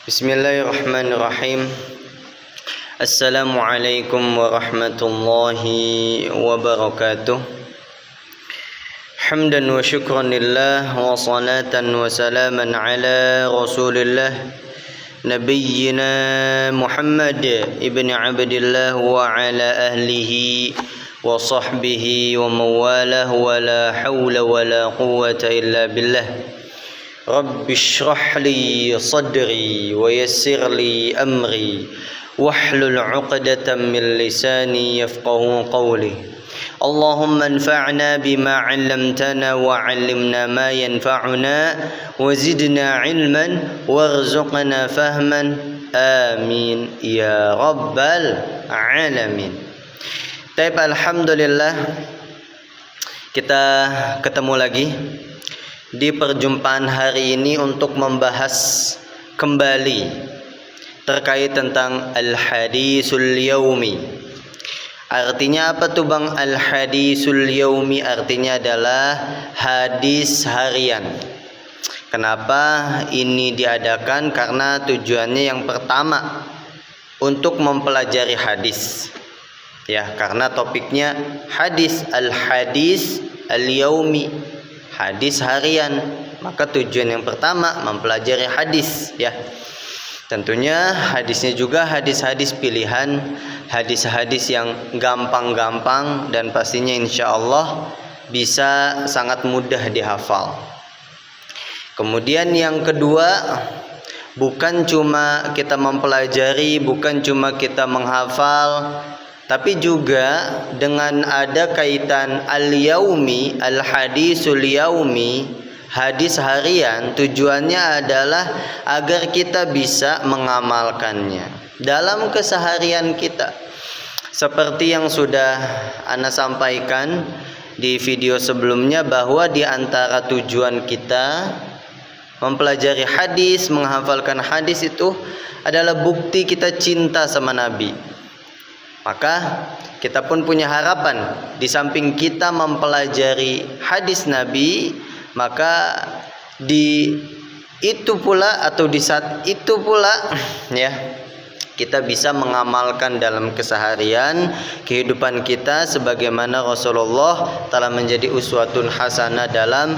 Bismillahirrahmanirrahim. Assalamualaikum warahmatullahi wabarakatuh. Hamdan wa syukran lillah wa salatan wa salaman ala rasulillah Nabiyyina Muhammad ibn Abdillah wa ala ahlihi wa sahbihi wa mawalah wa la hawla wa la quwwata illa billah. Rabbi shrah li sadri wa yassir li amri wahlul 'uqdatam min lisani yafqahu qawli. Allahumma anfa'na bima 'allamtana wa 'allimna ma yanfa'una wa zidna 'ilman warzuqna fahman. Amin ya rabbal alamin. Taib, alhamdulillah kita ketemu lagi di perjumpaan hari ini untuk membahas kembali terkait tentang al-hadisul yaumi. Artinya apa tuh Bang al-hadisul yaumi? Artinya adalah hadis harian. Kenapa ini diadakan? Karena tujuannya yang pertama untuk mempelajari hadis. Ya, karena topiknya hadis, al-hadis al-yaumi, hadis harian, maka tujuan yang pertama mempelajari hadis, ya. Tentunya hadisnya juga hadis-hadis pilihan, hadis-hadis yang gampang-gampang dan pastinya insya Allah bisa sangat mudah dihafal. Kemudian yang kedua, bukan cuma kita mempelajari, bukan cuma kita menghafal, tapi juga dengan ada kaitan al-yaumi, al-hadisul yaumi, hadis harian, tujuannya adalah agar kita bisa mengamalkannya dalam keseharian kita. Seperti yang sudah Ana sampaikan di video sebelumnya, bahwa di antara tujuan kita mempelajari hadis, menghafalkan hadis itu adalah bukti kita cinta sama Nabi. Maka kita pun punya harapan, di samping kita mempelajari hadis Nabi, maka di itu pula atau di saat itu pula ya, kita bisa mengamalkan dalam keseharian kehidupan kita sebagaimana Rasulullah telah menjadi uswatun hasanah dalam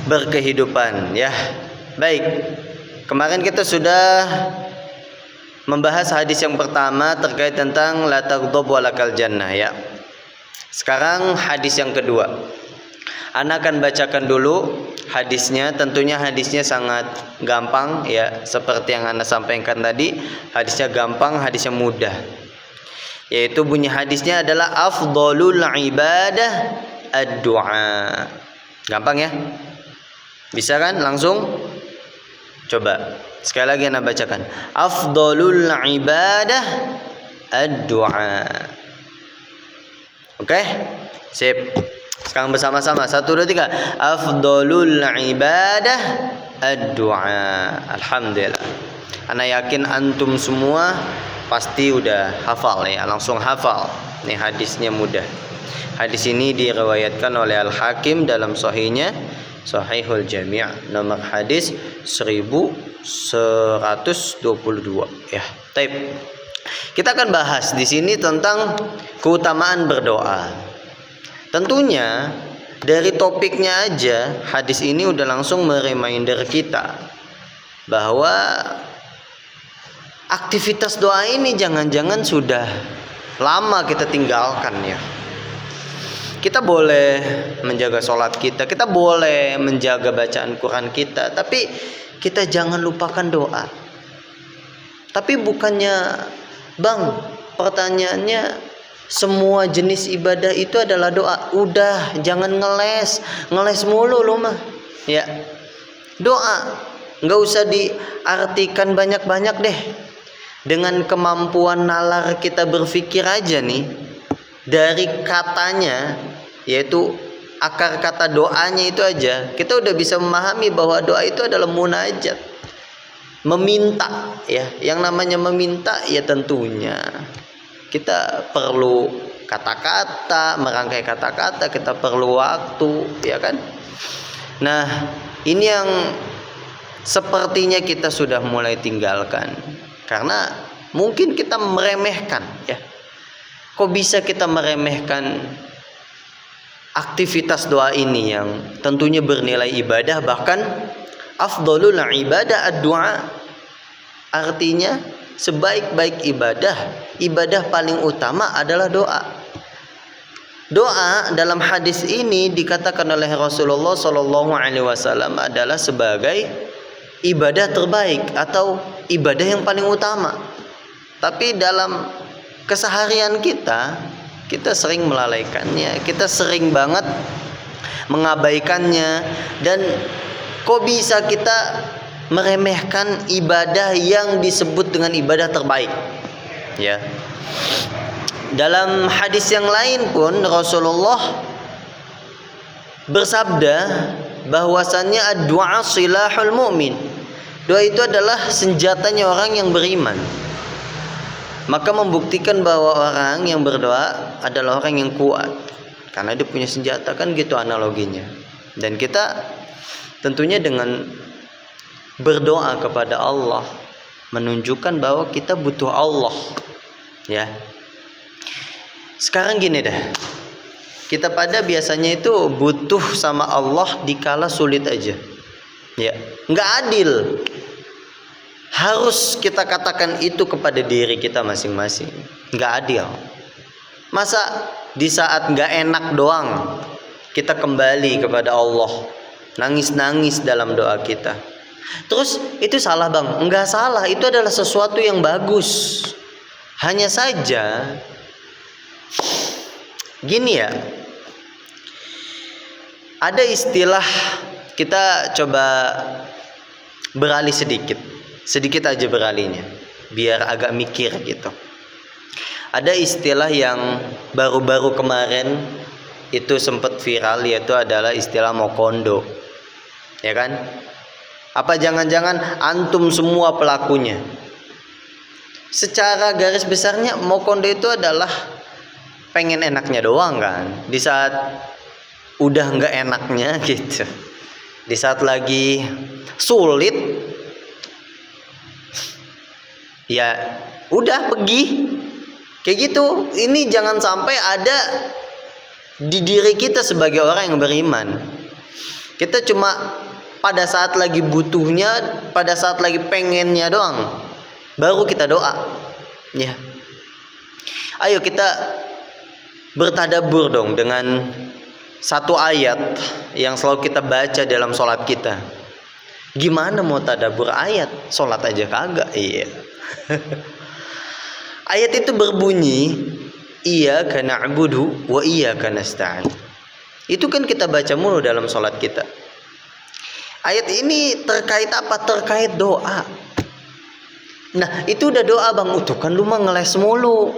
berkehidupan, ya. Baik, kemarin kita sudah membahas hadis yang pertama terkait tentang la taghdab walakal jannah, ya. Sekarang hadis yang kedua. Ana akan bacakan dulu hadisnya. Tentunya hadisnya sangat gampang, ya, seperti yang Ana sampaikan tadi. Hadisnya gampang, hadisnya mudah. Yaitu bunyi hadisnya adalah afdhalul ibadah ad-du'a. Gampang ya? Bisa kan? Langsung coba. Sekali lagi Ana bacakan. Afdhalul ibadah ad-du'a. Oke? Sip. Sekarang bersama-sama. 1, 2, 3. Afdhalul ibadah ad-du'a. Alhamdulillah. Ana yakin antum semua pasti udah hafal, ya. Langsung hafal. Nih hadisnya mudah. Hadis ini diriwayatkan oleh Al-Hakim dalam sahihnya, Sahihul Jami', nomor hadis 1122, ya. Taib. Kita akan bahas di sini tentang keutamaan berdoa. Tentunya dari topiknya aja hadis ini udah langsung mereminder kita bahwa aktivitas doa ini jangan-jangan sudah lama kita tinggalkan, ya. Kita boleh menjaga sholat kita, kita boleh menjaga bacaan Quran kita, tapi kita jangan lupakan doa. Tapi bukannya, Bang, pertanyaannya semua jenis ibadah itu adalah doa. Udah, jangan ngeles mulu lo mah, ya. Doa nggak usah diartikan banyak-banyak deh. Dengan kemampuan nalar kita berpikir aja nih, dari katanya, yaitu akar kata doanya itu aja, kita udah bisa memahami bahwa doa itu adalah munajat, meminta, ya. Yang namanya meminta, ya tentunya kita perlu kata-kata, merangkai kata-kata, kita perlu waktu, ya kan. Nah, ini yang sepertinya kita sudah mulai tinggalkan karena mungkin kita meremehkan ya. Kok bisa kita meremehkan aktivitas doa ini yang tentunya bernilai ibadah, bahkan afdhalul ibadah ad-du'a. Artinya sebaik-baik ibadah paling utama adalah doa. Doa dalam hadis ini dikatakan oleh Rasulullah Shallallahu Alaihi Wasallam adalah sebagai ibadah terbaik atau ibadah yang paling utama. Tapi dalam keseharian kita sering melalaikannya, kita sering banget mengabaikannya, dan kok bisa kita meremehkan ibadah yang disebut dengan ibadah terbaik ya. Dalam hadis yang lain pun Rasulullah bersabda bahwasannya ad-du'a silahul mu'min. Doa itu adalah senjatanya orang yang beriman. Maka membuktikan bahwa orang yang berdoa adalah orang yang kuat karena dia punya senjata, kan gitu analoginya. Dan kita tentunya dengan berdoa kepada Allah menunjukkan bahwa kita butuh Allah ya. Sekarang gini dah, kita pada biasanya itu butuh sama Allah dikala sulit aja ya. Nggak adil harus kita katakan itu kepada diri kita masing-masing. Nggak adil. Masa di saat nggak enak doang kita kembali kepada Allah, nangis-nangis dalam doa kita. Terus itu salah bang? Enggak salah, itu adalah sesuatu yang bagus. Hanya saja gini ya, ada istilah, kita coba beralih sedikit aja beralihnya biar agak mikir gitu. Ada istilah yang baru-baru kemarin itu sempat viral, yaitu adalah istilah mokondo ya kan. Apa jangan-jangan antum semua pelakunya? Secara garis besarnya mokondo itu adalah pengen enaknya doang kan. Di saat udah nggak enaknya gitu, di saat lagi sulit ya udah pergi kayak gitu. Ini jangan sampai ada di diri kita sebagai orang yang beriman. Kita cuma pada saat lagi butuhnya, pada saat lagi pengennya doang baru kita doa ya. Ayo kita bertadabur dong dengan satu ayat yang selalu kita baca dalam sholat kita. Gimana mau tadabur ayat, sholat aja kagak? Iya. Ayat itu berbunyi iyyaka na'budu wa iyyaka nasta'in. Itu kan kita baca mulu dalam sholat kita. Ayat ini terkait apa? Terkait doa. Nah itu udah doa bang. Tuh kan lu mah ngeles mulu.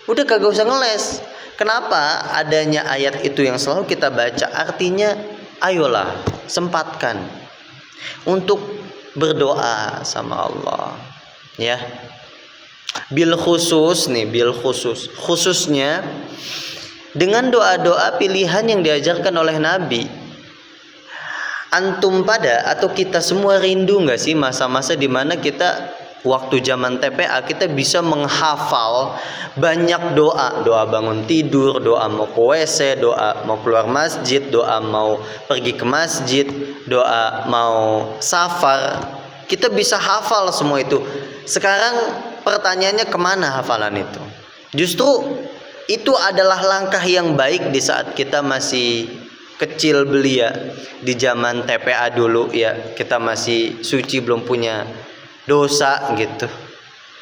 Udah kagak usah ngeles. Kenapa adanya ayat itu yang selalu kita baca? Artinya ayolah sempatkan untuk berdoa sama Allah ya. Bil khususnya dengan doa-doa pilihan yang diajarkan oleh Nabi. Antum pada atau kita semua rindu nggak sih masa-masa dimana kita waktu zaman TPA kita bisa menghafal banyak doa bangun tidur, doa mau ke WC, doa mau keluar masjid, doa mau pergi ke masjid, doa mau safar. Kita bisa hafal semua itu. Sekarang pertanyaannya kemana hafalan itu? Justru itu adalah langkah yang baik di saat kita masih kecil belia, di zaman TPA dulu ya, kita masih suci belum punya dosa gitu.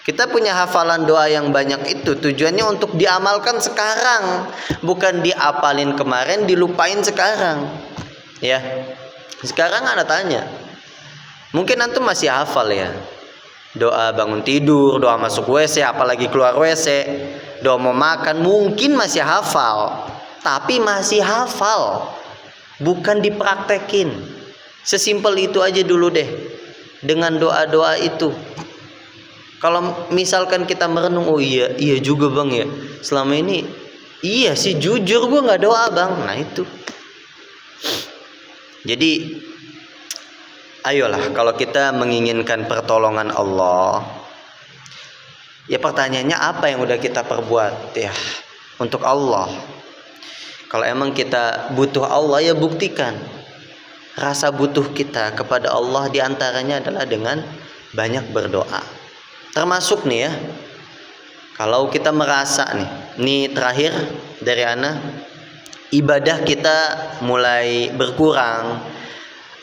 Kita punya hafalan doa yang banyak itu tujuannya untuk diamalkan sekarang, bukan diapalin kemarin dilupain sekarang ya. Sekarang Anda tanya, mungkin antum masih hafal ya doa bangun tidur, doa masuk WC, apalagi keluar WC, doa mau makan, mungkin masih hafal, tapi masih hafal, bukan dipraktekin. Sesimpel itu aja dulu deh dengan doa-doa itu. Kalau misalkan kita merenung, oh iya juga bang ya, selama ini iya sih jujur gue nggak doa bang. Nah itu jadi Ayolah, kalau kita menginginkan pertolongan Allah, ya pertanyaannya apa yang udah kita perbuat ya untuk Allah. Kalau emang kita butuh Allah, ya buktikan rasa butuh kita kepada Allah, diantaranya adalah dengan banyak berdoa. Termasuk nih ya, kalau kita merasa nih terakhir dari ana, ibadah kita mulai berkurang,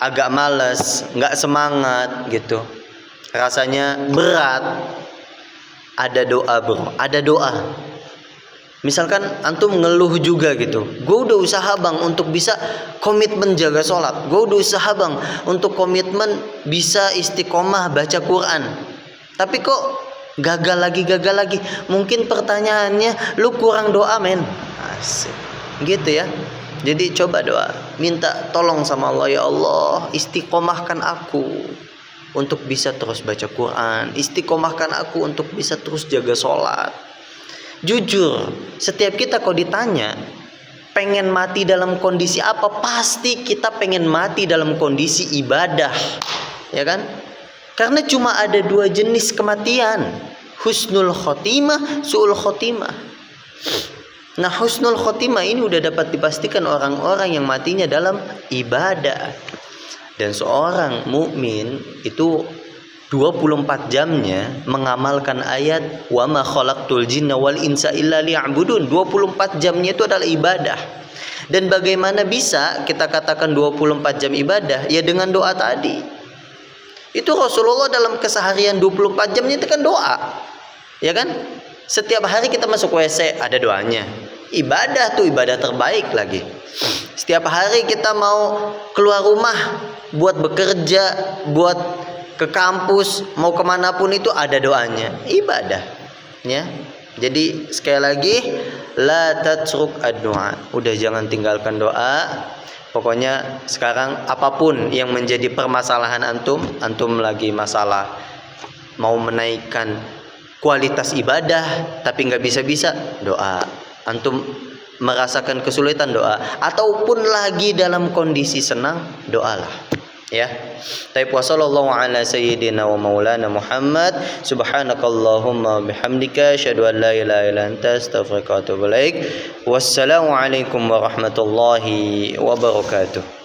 agak males, nggak semangat gitu, rasanya berat, ada doa bro, ada doa. Misalkan antum ngeluh juga gitu, gue udah usaha bang untuk bisa komitmen jaga sholat, gue udah usaha bang untuk komitmen bisa istiqomah baca Quran, tapi kok gagal lagi. Mungkin pertanyaannya lu kurang doa men. Asik gitu ya. Jadi coba doa, minta tolong sama Allah, ya Allah istiqomahkan aku untuk bisa terus baca Quran, istiqomahkan aku untuk bisa terus jaga sholat. Jujur, setiap kita kalau ditanya pengen mati dalam kondisi apa, pasti kita pengen mati dalam kondisi ibadah, ya kan? Karena cuma ada dua jenis kematian, husnul khotimah, su'ul khotimah. Nah, husnul khotimah ini udah dapat dipastikan orang-orang yang matinya dalam ibadah. Dan seorang mukmin itu 24 jamnya mengamalkan ayat wa ma khalaqtul jinna wal insa illa liya'budun. 24 jamnya itu adalah ibadah. Dan bagaimana bisa kita katakan 24 jam ibadah? Ya dengan doa tadi. Itu Rasulullah dalam keseharian 24 jamnya itu kan doa. Ya kan? Setiap hari kita masuk WC ada doanya. Ibadah tuh ibadah terbaik lagi. Setiap hari kita mau keluar rumah buat bekerja, buat ke kampus, mau kemanapun itu ada doanya. Ibadah ya. Jadi sekali lagi, la tatruk ad-du'a. Udah jangan tinggalkan doa. Pokoknya sekarang apapun yang menjadi permasalahan antum lagi masalah mau menaikkan kualitas ibadah tapi nggak bisa, doa. Antum merasakan kesulitan, doa. Ataupun lagi dalam kondisi senang, doalah. Ya. Tapi sallallahu ala sayyidina wa maulana Muhammad, subhanakallahumma bihamdika asyhadu an la ilaha illa anta astaghfiruka wa atubu ilaik. Wassalamu alaikum warahmatullahi wabarakatuh.